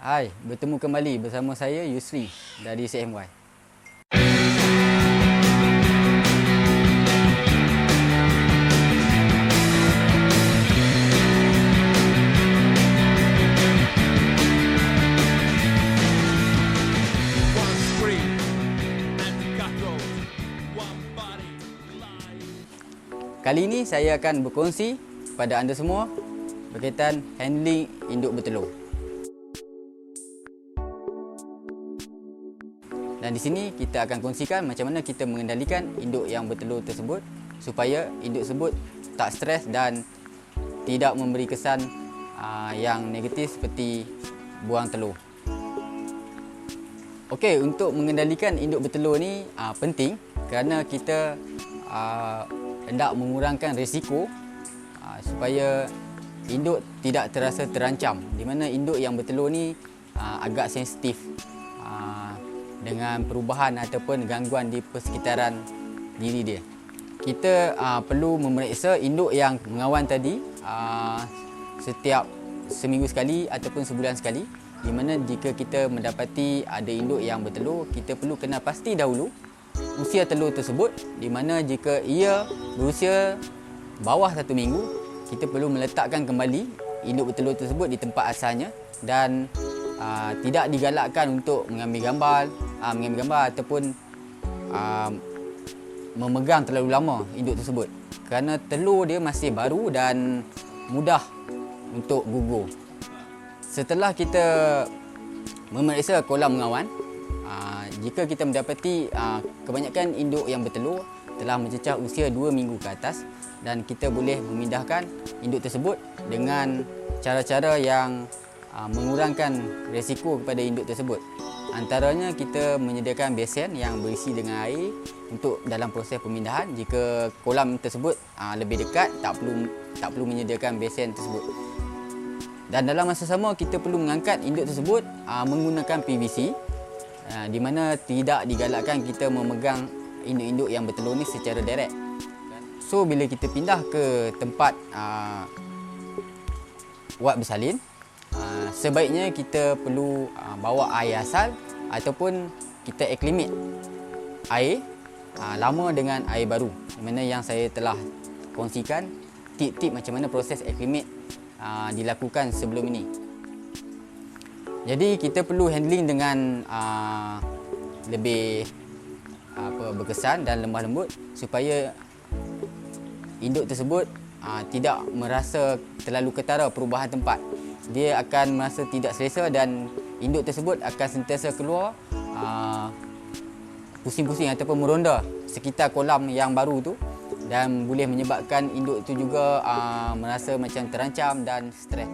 Hai, bertemu kembali bersama saya Yusri dari CMY. One screen and cutthroat, one body, live. Kali ini saya akan berkongsi kepada anda semua berkaitan handling induk bertelur. Dan di sini kita akan kongsikan macam mana kita mengendalikan induk yang bertelur tersebut supaya induk tersebut tak stres dan tidak memberi kesan yang negatif seperti buang telur. Okey, untuk mengendalikan induk bertelur ni penting kerana kita hendak mengurangkan risiko supaya induk tidak terasa terancam, di mana induk yang bertelur ni agak sensitif dengan perubahan ataupun gangguan di persekitaran diri dia. Kita perlu memeriksa induk yang mengawan tadi setiap seminggu sekali ataupun sebulan sekali, di mana jika kita mendapati ada induk yang bertelur, kita perlu kena pasti dahulu usia telur tersebut, di mana jika ia berusia bawah 1 minggu, kita perlu meletakkan kembali induk bertelur tersebut di tempat asalnya dan tidak digalakkan untuk mengambil gambar ataupun memegang terlalu lama induk tersebut kerana telur dia masih baru dan mudah untuk gugur. Setelah kita memeriksa kolam mengawan, jika kita mendapati kebanyakan induk yang bertelur telah mencecah usia 2 minggu ke atas, dan kita boleh memindahkan induk tersebut dengan cara-cara yang mengurangkan risiko kepada induk tersebut. Antaranya kita menyediakan besen yang berisi dengan air untuk dalam proses pemindahan. Jika kolam tersebut lebih dekat, tak perlu menyediakan besen tersebut. Dan dalam masa sama kita perlu mengangkat induk tersebut menggunakan PVC, di mana tidak digalakkan kita memegang induk-induk yang bertelur ni secara direct. So bila kita pindah ke tempat wad bersalin, sebaiknya kita perlu bawa air asal ataupun kita acclimate air lama dengan air baru, di mana yang saya telah kongsikan tip-tip macam mana proses acclimate dilakukan sebelum ini. Jadi kita perlu handling dengan lebih berkesan dan lemah lembut supaya induk tersebut tidak merasa terlalu ketara perubahan tempat. Dia akan merasa tidak selesa dan induk tersebut akan sentiasa keluar pusing-pusing ataupun meronda sekitar kolam yang baru tu, dan boleh menyebabkan induk itu juga merasa macam terancam dan stres.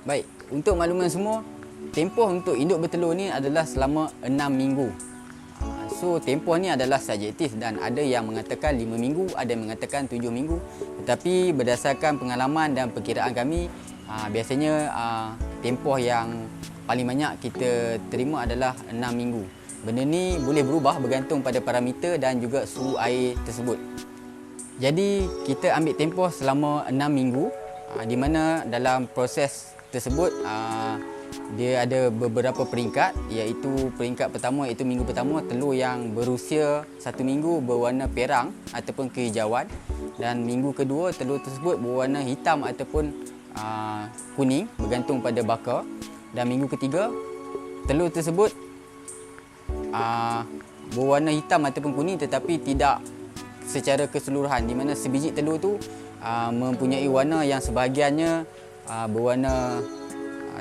Baik, untuk makluman semua, tempoh untuk induk bertelur ni adalah selama 6 minggu. So tempoh ni adalah subjektif dan ada yang mengatakan 5 minggu, ada yang mengatakan 7 minggu. Tetapi berdasarkan pengalaman dan perkiraan kami, biasanya tempoh yang paling banyak kita terima adalah 6 minggu. Benda ni boleh berubah bergantung pada parameter dan juga suhu air tersebut. Jadi kita ambil tempoh selama 6 minggu, di mana dalam proses tersebut dia ada beberapa peringkat, iaitu peringkat pertama iaitu minggu pertama telur yang berusia 1 minggu berwarna perang ataupun kehijauan, dan minggu kedua telur tersebut berwarna hitam ataupun kuning bergantung pada bakar, dan minggu ketiga telur tersebut berwarna hitam ataupun kuning tetapi tidak secara keseluruhan, di mana sebiji telur tu mempunyai warna yang sebahagiannya berwarna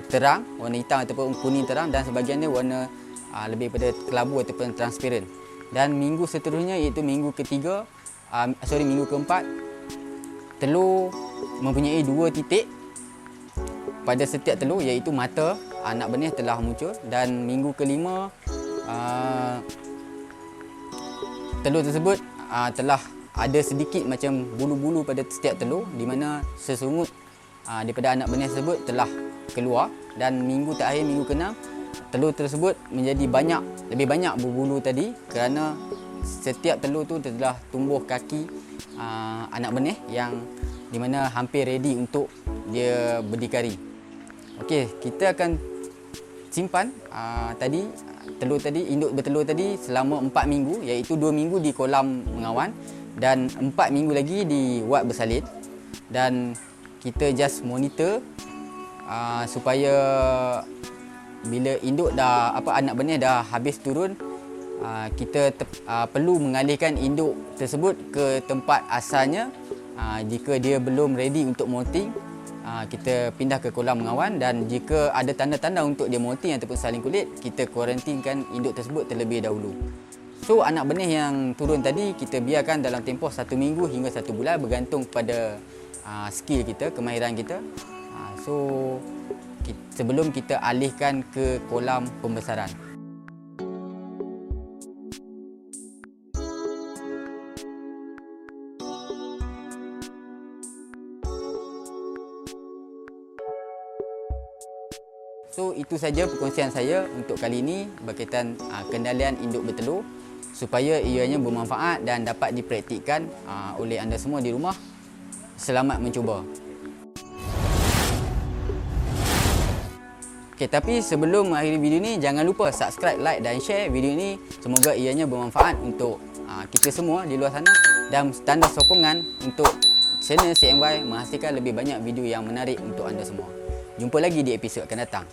terang, warna hitam ataupun kuning terang, dan sebahagiannya warna lebih pada kelabu ataupun transparent. Dan minggu seterusnya iaitu minggu keempat, telur mempunyai 2 titik pada setiap telur, iaitu mata anak benih telah muncul, dan minggu kelima telur tersebut telah ada sedikit macam bulu-bulu pada setiap telur, di mana sesungut daripada anak benih tersebut telah keluar, dan minggu terakhir, minggu ke-6, telur tersebut menjadi lebih banyak berbulu tadi kerana setiap telur tu telah tumbuh kaki anak benih yang di mana hampir ready untuk dia berdikari. Okey, kita akan simpan induk bertelur tadi selama 4 minggu, iaitu 2 minggu di kolam mengawan dan 4 minggu lagi di wad bersalin. Dan kita just monitor supaya bila induk anak benih dah habis turun, kita perlu mengalihkan induk tersebut ke tempat asalnya. Jika dia belum ready untuk molting, kita pindah ke kolam mengawan, dan jika ada tanda-tanda untuk dia molting ataupun saling kulit, kita kuarantinkan induk tersebut terlebih dahulu. So anak benih yang turun tadi kita biarkan dalam tempoh 1 minggu hingga 1 bulan, bergantung pada skill kita, kemahiran kita. Sebelum kita alihkan ke kolam pembesaran. So itu saja perkongsian saya untuk kali ini berkaitan kendalian induk bertelur, supaya ianya bermanfaat dan dapat dipraktikkan oleh anda semua di rumah. Selamat mencuba. Okay, tapi sebelum mengakhiri video ni, jangan lupa subscribe, like dan share video ini. Semoga ianya bermanfaat untuk kita semua di luar sana, dan tanda sokongan untuk channel CMY menghasilkan lebih banyak video yang menarik untuk anda semua. Jumpa lagi di episod akan datang.